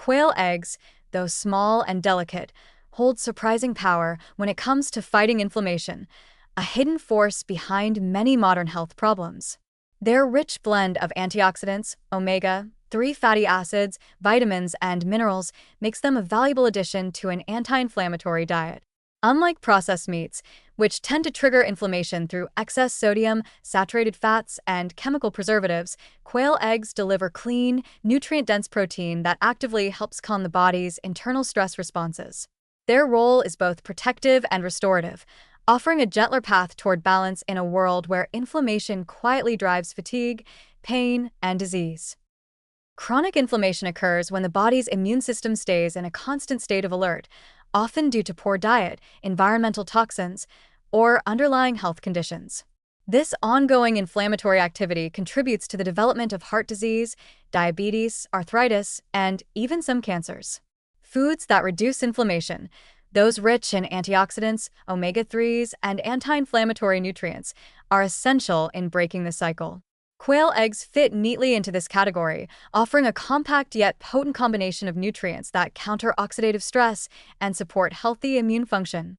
Quail eggs, though small and delicate, hold surprising power when it comes to fighting inflammation, a hidden force behind many modern health problems. Their rich blend of antioxidants, omega-3 fatty acids, vitamins, and minerals makes them a valuable addition to an anti-inflammatory diet. Unlike processed meats, which tend to trigger inflammation through excess sodium, saturated fats, and chemical preservatives, quail eggs deliver clean, nutrient-dense protein that actively helps calm the body's internal stress responses. Their role is both protective and restorative, offering a gentler path toward balance in a world where inflammation quietly drives fatigue, pain, and disease. Chronic inflammation occurs when the body's immune system stays in a constant state of alert, often due to poor diet, environmental toxins, or underlying health conditions. This ongoing inflammatory activity contributes to the development of heart disease, diabetes, arthritis, and even some cancers. Foods that reduce inflammation, those rich in antioxidants, omega-3s, and anti-inflammatory nutrients, are essential in breaking the cycle. Quail eggs fit neatly into this category, offering a compact yet potent combination of nutrients that counter oxidative stress and support healthy immune function.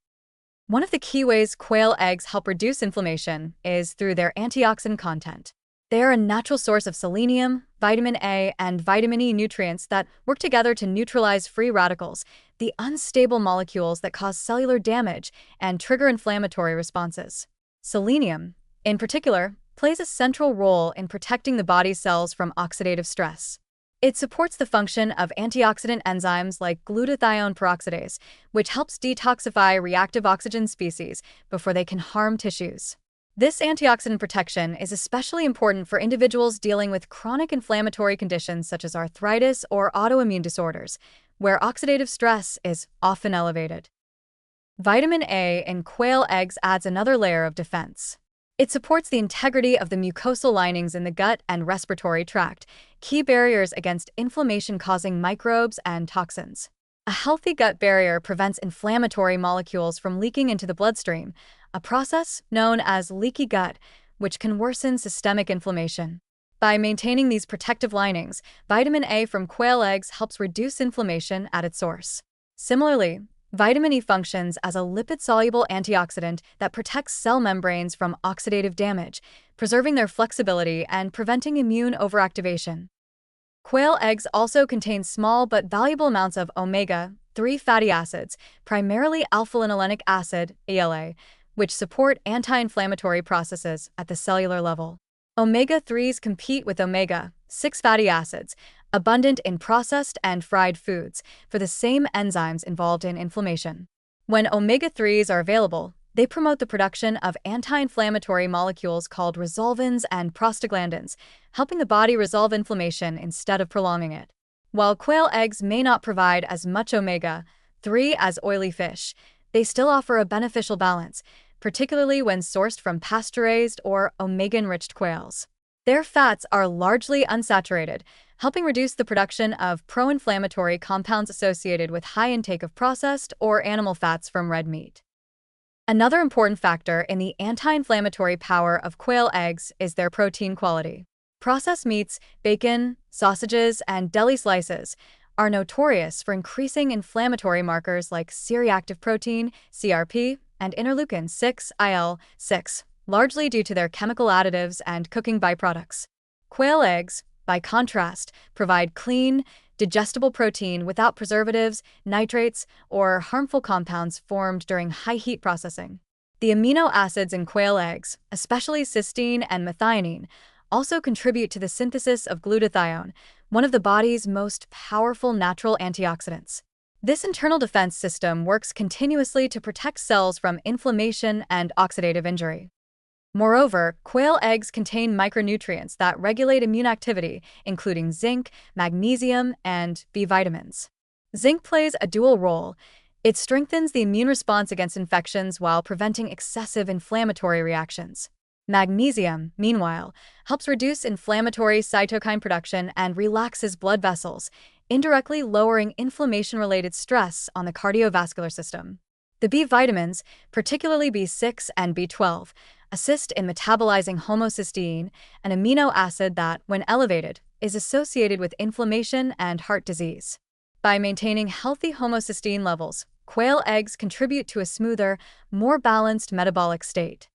One of the key ways quail eggs help reduce inflammation is through their antioxidant content. They are a natural source of selenium, vitamin A, and vitamin E nutrients that work together to neutralize free radicals, the unstable molecules that cause cellular damage and trigger inflammatory responses. Selenium, in particular, plays a central role in protecting the body's cells from oxidative stress. It supports the function of antioxidant enzymes like glutathione peroxidase, which helps detoxify reactive oxygen species before they can harm tissues. This antioxidant protection is especially important for individuals dealing with chronic inflammatory conditions such as arthritis or autoimmune disorders, where oxidative stress is often elevated. Vitamin A in quail eggs adds another layer of defense. It supports the integrity of the mucosal linings in the gut and respiratory tract, key barriers against inflammation-causing microbes and toxins. A healthy gut barrier prevents inflammatory molecules from leaking into the bloodstream, a process known as leaky gut, which can worsen systemic inflammation. By maintaining these protective linings, vitamin A from quail eggs helps reduce inflammation at its source. Similarly, vitamin E functions as a lipid-soluble antioxidant that protects cell membranes from oxidative damage, preserving their flexibility and preventing immune overactivation. Quail eggs also contain small but valuable amounts of omega-3 fatty acids, primarily alpha-linolenic acid, ALA, which support anti-inflammatory processes at the cellular level. Omega-3s compete with omega-6 fatty acids, abundant in processed and fried foods, for the same enzymes involved in inflammation. When omega-3s are available, they promote the production of anti-inflammatory molecules called resolvins and prostaglandins, helping the body resolve inflammation instead of prolonging it. While quail eggs may not provide as much omega-3 as oily fish, they still offer a beneficial balance, particularly when sourced from pasture-raised or omega-enriched quails. Their fats are largely unsaturated, helping reduce the production of pro-inflammatory compounds associated with high intake of processed or animal fats from red meat. Another important factor in the anti-inflammatory power of quail eggs is their protein quality. Processed meats, bacon, sausages, and deli slices are notorious for increasing inflammatory markers like C-reactive protein, CRP, and interleukin-6, IL-6, largely due to their chemical additives and cooking byproducts. Quail eggs, by contrast, provide clean, digestible protein without preservatives, nitrates, or harmful compounds formed during high-heat processing. The amino acids in quail eggs, especially cysteine and methionine, also contribute to the synthesis of glutathione, one of the body's most powerful natural antioxidants. This internal defense system works continuously to protect cells from inflammation and oxidative injury. Moreover, quail eggs contain micronutrients that regulate immune activity, including zinc, magnesium, and B vitamins. Zinc plays a dual role. It strengthens the immune response against infections while preventing excessive inflammatory reactions. Magnesium, meanwhile, helps reduce inflammatory cytokine production and relaxes blood vessels, indirectly lowering inflammation-related stress on the cardiovascular system. The B vitamins, particularly B6 and B12, assist in metabolizing homocysteine, an amino acid that, when elevated, is associated with inflammation and heart disease. By maintaining healthy homocysteine levels, quail eggs contribute to a smoother, more balanced metabolic state.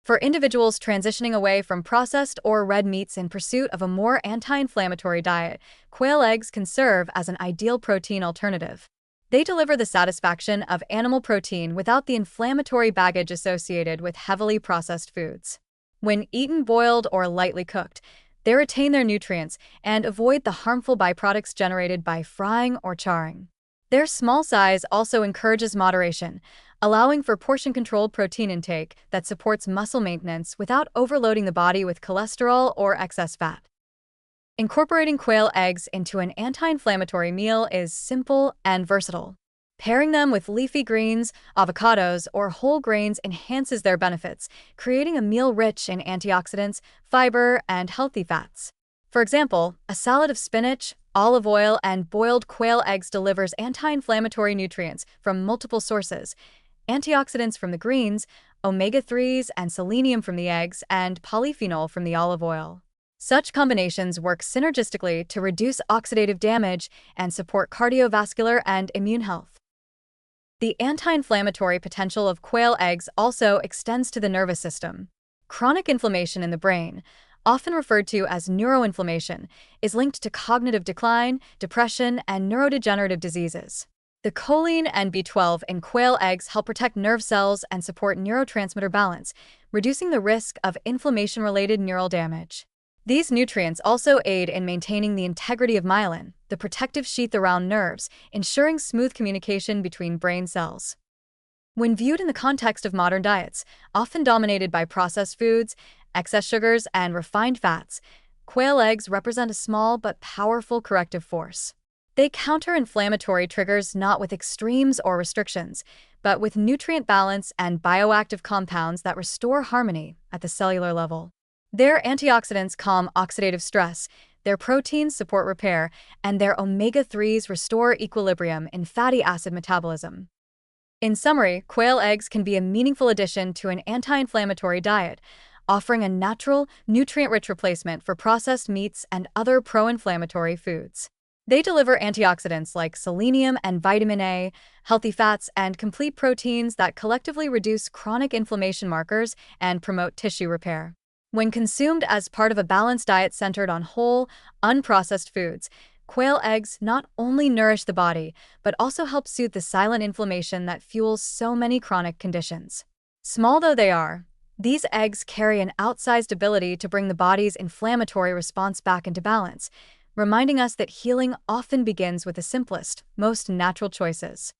For individuals transitioning away from processed or red meats in pursuit of a more anti-inflammatory diet, quail eggs can serve as an ideal protein alternative. They deliver the satisfaction of animal protein without the inflammatory baggage associated with heavily processed foods. When eaten boiled or lightly cooked, they retain their nutrients and avoid the harmful byproducts generated by frying or charring. Their small size also encourages moderation, allowing for portion-controlled protein intake that supports muscle maintenance without overloading the body with cholesterol or excess fat. Incorporating quail eggs into an anti-inflammatory meal is simple and versatile. Pairing them with leafy greens, avocados, or whole grains enhances their benefits, creating a meal rich in antioxidants, fiber, and healthy fats. For example, a salad of spinach, olive oil, and boiled quail eggs delivers anti-inflammatory nutrients from multiple sources: antioxidants from the greens, omega-3s and selenium from the eggs, and polyphenol from the olive oil. Such combinations work synergistically to reduce oxidative damage and support cardiovascular and immune health. The anti-inflammatory potential of quail eggs also extends to the nervous system. Chronic inflammation in the brain, often referred to as neuroinflammation, is linked to cognitive decline, depression, and neurodegenerative diseases. The choline and B12 in quail eggs help protect nerve cells and support neurotransmitter balance, reducing the risk of inflammation-related neural damage. These nutrients also aid in maintaining the integrity of myelin, the protective sheath around nerves, ensuring smooth communication between brain cells. When viewed in the context of modern diets, often dominated by processed foods, excess sugars, and refined fats, quail eggs represent a small but powerful corrective force. They counter inflammatory triggers not with extremes or restrictions, but with nutrient balance and bioactive compounds that restore harmony at the cellular level. Their antioxidants calm oxidative stress, their proteins support repair, and their omega-3s restore equilibrium in fatty acid metabolism. In summary, quail eggs can be a meaningful addition to an anti-inflammatory diet, offering a natural, nutrient-rich replacement for processed meats and other pro-inflammatory foods. They deliver antioxidants like selenium and vitamin A, healthy fats, and complete proteins that collectively reduce chronic inflammation markers and promote tissue repair. When consumed as part of a balanced diet centered on whole, unprocessed foods, quail eggs not only nourish the body, but also help soothe the silent inflammation that fuels so many chronic conditions. Small though they are, these eggs carry an outsized ability to bring the body's inflammatory response back into balance, reminding us that healing often begins with the simplest, most natural choices.